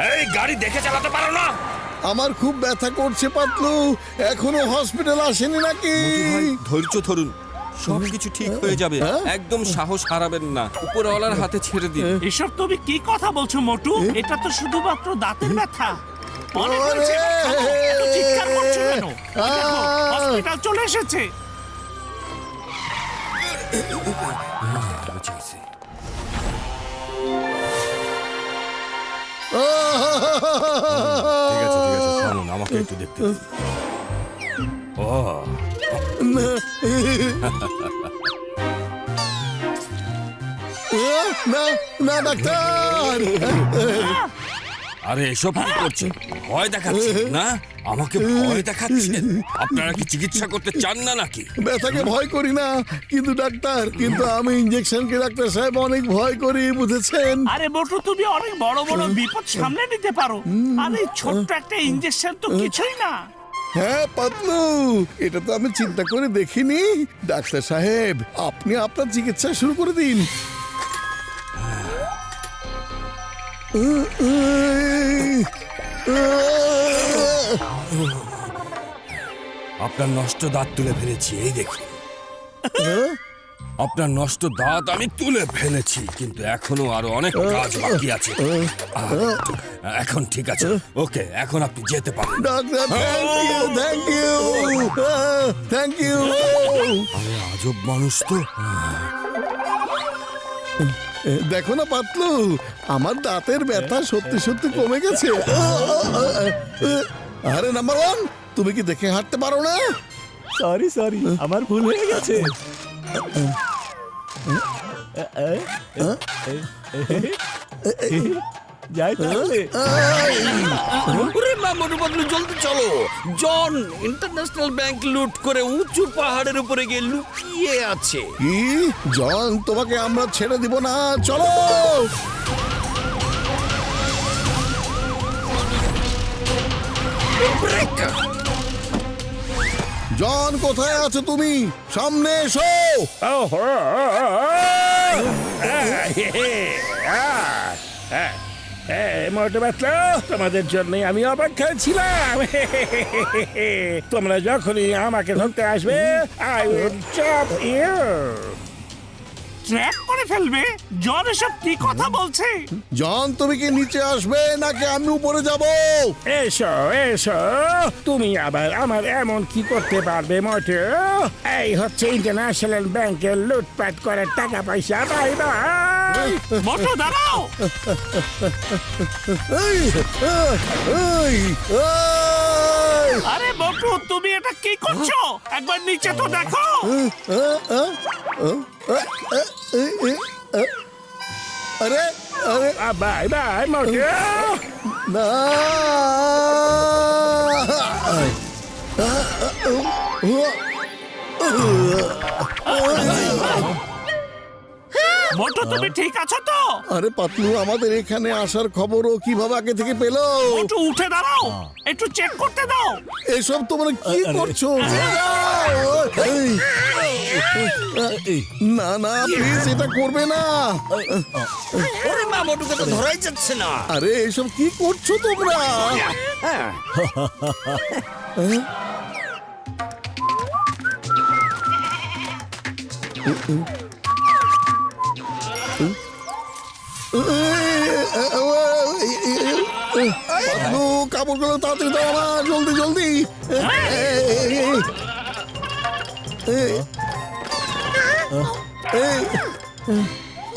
এই গাড়ি দেখে চালাতে পারো না? আমার খুব ব্যথা করছে পাতলু, এখনো হসপিটাল আসেনি নাকি? ধৈর্য ধরুন, সবকিছু ঠিক হয়ে যাবে। একদম সাহস হারাবেন না, উপরওয়ালার হাতে ছেড়ে দিন। এসব তুমি কি কথা বলছো মোটু? এটা তো শুধুমাত্র দাঁতের ব্যথা। অনেক হয়েছে, এত চিৎকার করছো কেন? দেখো, হসপিটাল চলে এসেছে। ঠিক আছে থামুন, আমাকে একটু দেখতে দিন। ও না না ডাক্তার, আরে এসব কি করছেন? ভয় দেখাচ্ছেন না? আমাকে ভয় দেখাচ্ছেন? আপনারা কি চিকিৎসা করতে চান না নাকি? ব্যথাকে ভয় করি না, কিন্তু ডাক্তার, কিন্তু আমি ইঞ্জেকশনকে ডাক্তার সাহেব অনেক ভয় করি, বুঝেছেন? আরে মোটু, তুমি অনেক বড় বড় বিপদ সামলে নিতে পারো, আর এই ছোট্ট একটা ইঞ্জেকশন তো কিছুই না। হ্যাঁ পাতলু, এটা তো আমি চিন্তা করে দেখিনি। ডাক্তার সাহেব, আপনি আপনার চিকিৎসা শুরু করে দিন। আপনার নষ্ট দাঁত তুলে ফেলেছি, এই দেখুন। আপনার নষ্ট দাঁত আমি তুলে ফেলেছি, কিন্তু এখনো আরো অনেক কাজ বাকি আছে। এখন ঠিক আছে, ওকে, এখন আপনি যেতে পারেন। Doctor, thank you. আরে আজব মানুষ তো। দেখো না পাতলু, আমার দাঁতের ব্যথা সত্যি সত্যি কমে গেছে। আরে নাম্বার ওয়ান, তুমি কি দেখে হাঁটতে পারো না? সরি আমার ভুল হয়ে গেছে। যাই তাহলে। ওরে মা, মোটু পাতলু জলদি চলো। জন ইন্টারন্যাশনাল ব্যাংক লুট করে উঁচু পাহাড়ের উপরে গিয়ে লুকিয়ে আছে। কি জন, তোমাকে আমরা ছেড়ে দিব না, চলো। জন, কোথায় আছো তুমি? সামনে এসো। মোটু পাতলু, তোমাদের জন্যই আমি অপেক্ষায় ছিলাম। তোমরা যখনই আমাকে ধরতে আসবে, I will chop you. Trap করে ফেলবে? জন এসব কি কথা বলছে? জন, তুমি কি নিচে আসবে নাকি আমি উপরে যাব? এসো, তুমি আবার আমার এমন কি করতে পারবে মোটু? এই হচ্ছে ইন্টারন্যাশনাল ব্যাংকের লুটপাট করার টাকা পয়সা। Bye bye. মোটু দাঁড়াও। এই, এই, এই। আরে মোটু, তুমি এটা কি করছো? একবার নিচে তো দেখো। আরে আরে বাই বাই মোটু। না, মোটু, তুমি ঠিক আছো তো? আরে পাতলু, আমাদের এখানে আসার খবরও কিভাবে আগে থেকে পেলো? মোটু উঠে দাঁড়াও, একটু চেক করতে দাও। এসব তোমরা কি করছো? এই, না না, প্লিজ এটা করবে না। ওরে মা, মোটুকে তো ধরাই যাচ্ছে না। আরে এসব কি করছো তোমরা? পাতলু, কাপড়গুলো তাড়াতাড়ি দাও আমার, জলদি জলদি।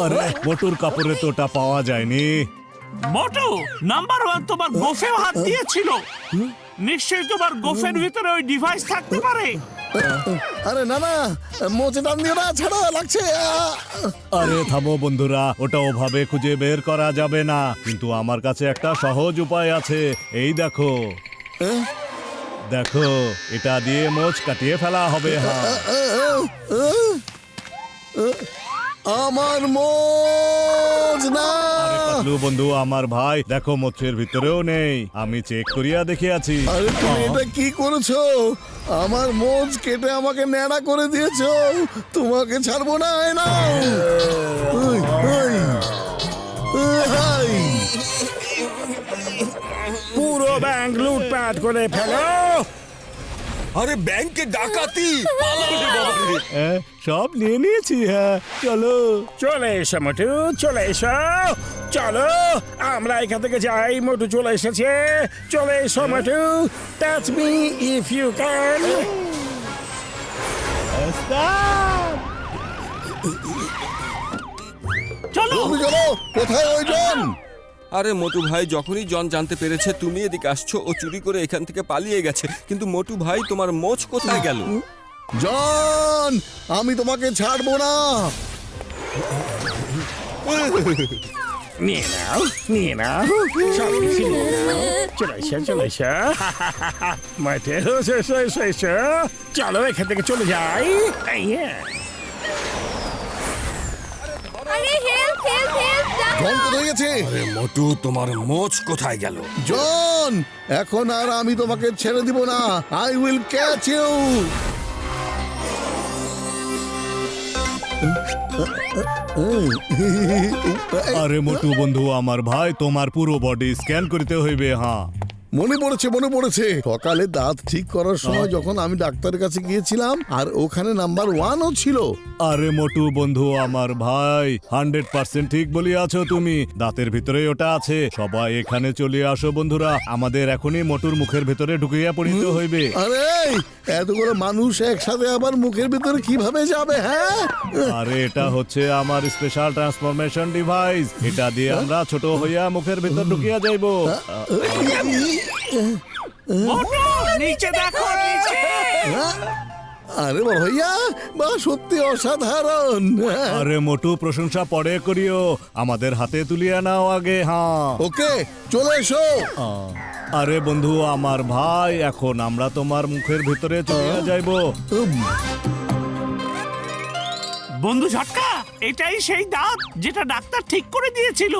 আরে মোটুর কাপড়ে তো ওটা পাওয়া যায়নি। মোটু, নাম্বার ওয়ান তোমার গোফেও হাত দিয়েছিল। নিশ্চয়ই তোমার গোফের ভিতরে ওই ডিভাইস থাকতে পারে। আরে না না, মোচে টান দিও না, ছাড়ো, লাগছে। আরে থামো বন্ধুরা, ওটা ওভাবে খুঁজে বের করা যাবে না, কিন্তু আমার কাছে একটা সহজ উপায় আছে। এই দেখো, দেখো, এটা দিয়ে মোচ কাটিয়ে ফেলা হবে। হ্যাঁ, আমার মোচ না। পাতলু বন্ধু, আমার ভাই, দেখো মোচের ভিতরেও নেই, আমি চেক করিয়া দেখিয়াছি। আরে তুমি এটা কি করেছো? আমার মোচ কেটে আমাকে ন্যাড়া করে দিয়েছো। তোমাকে ছাড়বো না, না। ব্যাংক লুটপাট করে ফেলো। আরে ব্যাংকে ডাকাতি! সব নিয়ে নিয়েছি, হ্যাঁ চলো। চলে এসো মোটু, চলে এসো, চলো আমরা এখান থেকে যাই। মোটু চলে এসেছে, চলে এসো মোটু। Touch me if you can. চলো তুমি চলো, কোথায় ওই জন? আরে মোটু ভাই, যখনই জন জানতে পেরেছে তুমি এদিকে আসছো, ও চুরি করে এখান থেকে পালিয়ে গেছে। কিন্তু মোটু ভাই, তোমার মোচ কোথায় গেল? জন, আমি তোমাকে ছাড়বো না। নিয়ে নাও, নিয়ে নাও, সব কিছু নিয়ে নাও। চলে এসো, চলে এসো। মোটু, এসো, এসো, এসো, এসো। চলো এখান থেকে চলে যাই। এই, আরে হেল্প হেল্প হেল্প জন কোথায় গেছে? আরে মোটু, তোমার মোচ কোথায় গেল? জন, এখন আর আমি তোমাকে ছেড়ে দিব না। I will catch you. আরে মোটু বন্ধু আমার ভাই, তোমার পুরো বডি স্ক্যান করতে হইবে। হ্যাঁ মনে পড়েছে, মনে পড়েছে। সকালে দাঁত ঠিক করার সময় যখন আমি ডাক্তারের কাছে গিয়েছিলাম, আর ওখানে নাম্বার 1ও ছিল। আরে মোটু বন্ধু আমার ভাই, 100% ঠিক বলিয়াছ তুমি। দাঁতের ভিতরে ওটা আছে। সবাই এখানে চলে আসো বন্ধুরা, আমাদের এখনই মোটুর মুখের ভিতরে ঢুকিয়া পড়িতে হইবে। আরে এতগুলো মানুষ একসাথে আবার মুখের ভিতরে কিভাবে যাবে? হ্যাঁ, আরে এটা হচ্ছে আমার স্পেশাল ট্রান্সফরমেশন ডিভাইস। এটা দিয়ে আমরা ছোট হইয়া মুখের ভিতর ঢুকিয়া যাইব। মোটু নিচে দেখো, নিচে। আরে বড় ভাইয়া, বা সত্যি অসাধারণ। আরে মোটু প্রশংসা পরে করিও, আমাদের হাতে তুলিয়া নাও আগে। হ্যাঁ ওকে, চলে এসো। আরে বন্ধু আমার ভাই, এখন আমরা তোমার মুখের ভিতরে চলিয়া যাইব। বন্ধু ঝটকা, এটাই সেই দাঁত যেটা ডাক্তার ঠিক করে দিয়েছিল।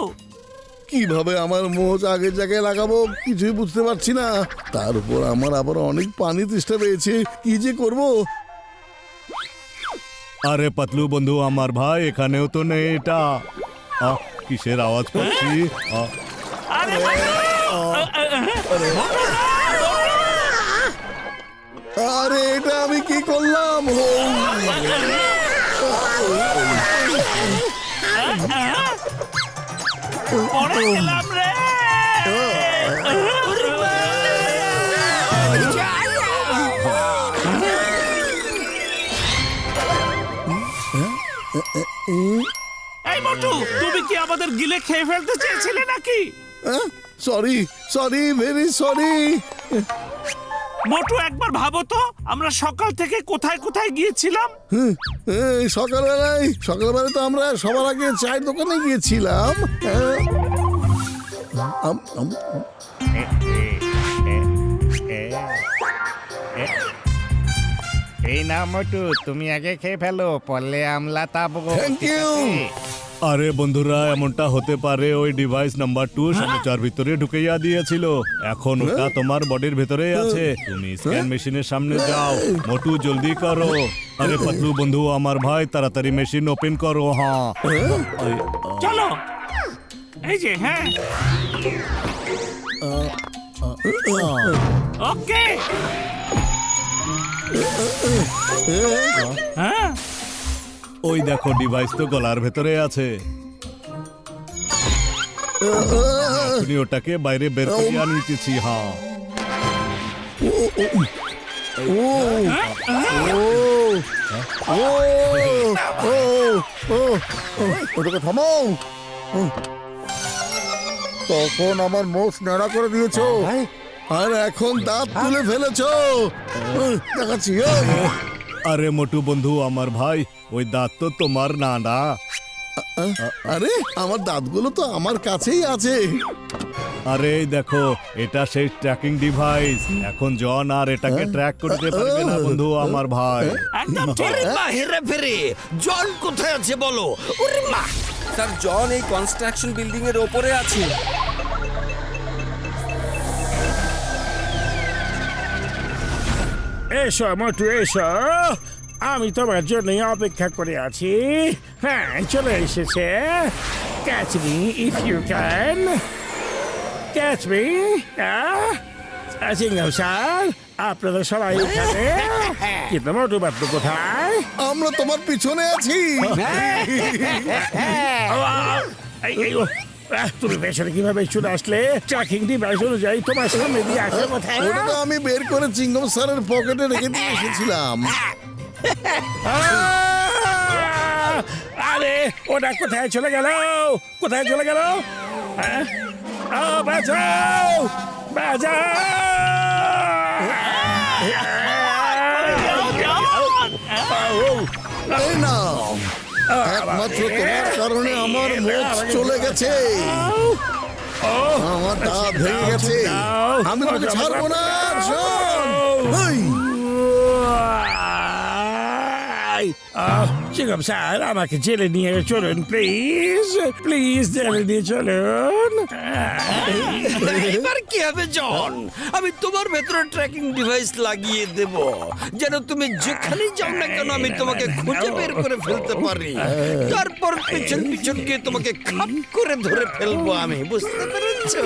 কিভাবে আমার মোচ আগের জায়গায় লাগাবো কিছুই বুঝতে পারছি না। তার উপর আমার আবার অনেক পানি তৃষ্ণা পেয়েছে, কি যে করব। আরে পাতলু বন্ধু আমার ভাই, এখানেও তো নেই এটা। কিসের আওয়াজ পাচ্ছি? আরে মোটু! আরে এটা আমি কি করলাম? পড়ে গেলাম রে। এই মোটু, তুমি কি আমাদের গিলে খেয়ে ফেলতে চেয়েছিলে নাকি? Sorry, sorry, very sorry. মোটু একবার ভাবো তো, আমরা সকাল থেকে কোথায় কোথায় গিয়েছিলাম। সকালবেলায় তো আমরা সবার আগে চায়ের দোকানে গিয়েছিলাম। এই না মোটু, তুমি আগে খেয়ে ফেলো, পড়লে আমলা তাবো। Thank you. আরে বন্ধুরা, এমনটা হতে পারে ওই ডিভাইস নাম্বার 2 সমুচার ভিতরে ঢুকাইয়া দিয়েছিল। এখন ওটা তোমার বডির ভিতরে আছে। তুমি স্ক্যান মেশিনের সামনে যাও। মোটু জলদি করো। আরে পাতলু বন্ধু আমার ভাই, তাড়াতাড়ি মেশিন ওপেন করো। হ্যাঁ চলো, এই যে। হ্যাঁ, ওকে। হ্যাঁ, ওই দেখো, ডিভাইস তো গলার ভেতরে আছে। তুমি ওটাকে বাইরে বের করিয়া নিতেছি। হ্যাঁ ওটাকে থামাও। তখন আমার মোচ নেড়া করে দিয়েছো, আর এখন দাঁত তুলে ফেলেছো। দেখাচ্ছি। আরে মোটু বন্ধু আমার ভাই, ওই দাঁত তো তোমার না না। আরে আমার দাঁতগুলো তো আমার কাছেই আছে। আরে এই দেখো, এটা সেই ট্র্যাকিং ডিভাইস। এখন জন আর এটাকে ট্র্যাক করতে পারবে না বন্ধু আমার ভাই। একদম ঠিক। মা হেরে ফেরে, জন কোথায় আছে বলো? ওরে মা! স্যার, জন এই কনস্ট্রাকশন বিল্ডিং এর ওপরে আছে। এসো মোটু, এসো, আমি তোমার জন্য অপেক্ষা করে আছি। হ্যাঁ, চলে এসেছে। Catch me if you can, catch me. Singh sir আপনারা সবাই এখানে কিন্তু মোটু বাট্টু কোথায়? আমরা তোমার পিছনে আছি। তুমি পেছনে কিভাবে চলে আসলে? ট্র্যাকিং ডিভাইস অনুযায়ী তোমার সামনে দিয়ে আসে কোথায়? ওটা তো আমি বের করে চিংগম স্যারের পকেটে রেখে দিয়ে এসেছিলাম। আরে ওটা কোথায় চলে গেল? কোথায় চলে গেল? বাঁচাও বাঁচাও! এই নাও, একমাত্র তোমার কারণে আমার মোচ চলে গেছে, আমার দাঁত ভেঙে গেছে। আমি তোমাকে ছাড়বো না। শোন, এই, চিংগম স্যার আমাকে জেলে নিয়ে চলুন প্লিজ, প্লিজ জেলে নিয়ে চলুন। এবার কি হবে জন? আমি তোমার ভেতরে ট্র্যাকিং ডিভাইস লাগিয়ে দেব, যেন তুমি যেখানে যাও না কেন আমি তোমাকে খুঁজে বের করে ফেলতে পারি। তারপর পিছন পিছন গিয়ে তোমাকে খাপ করে ধরে ফেলবো আমি, বুঝতে পেরেছো?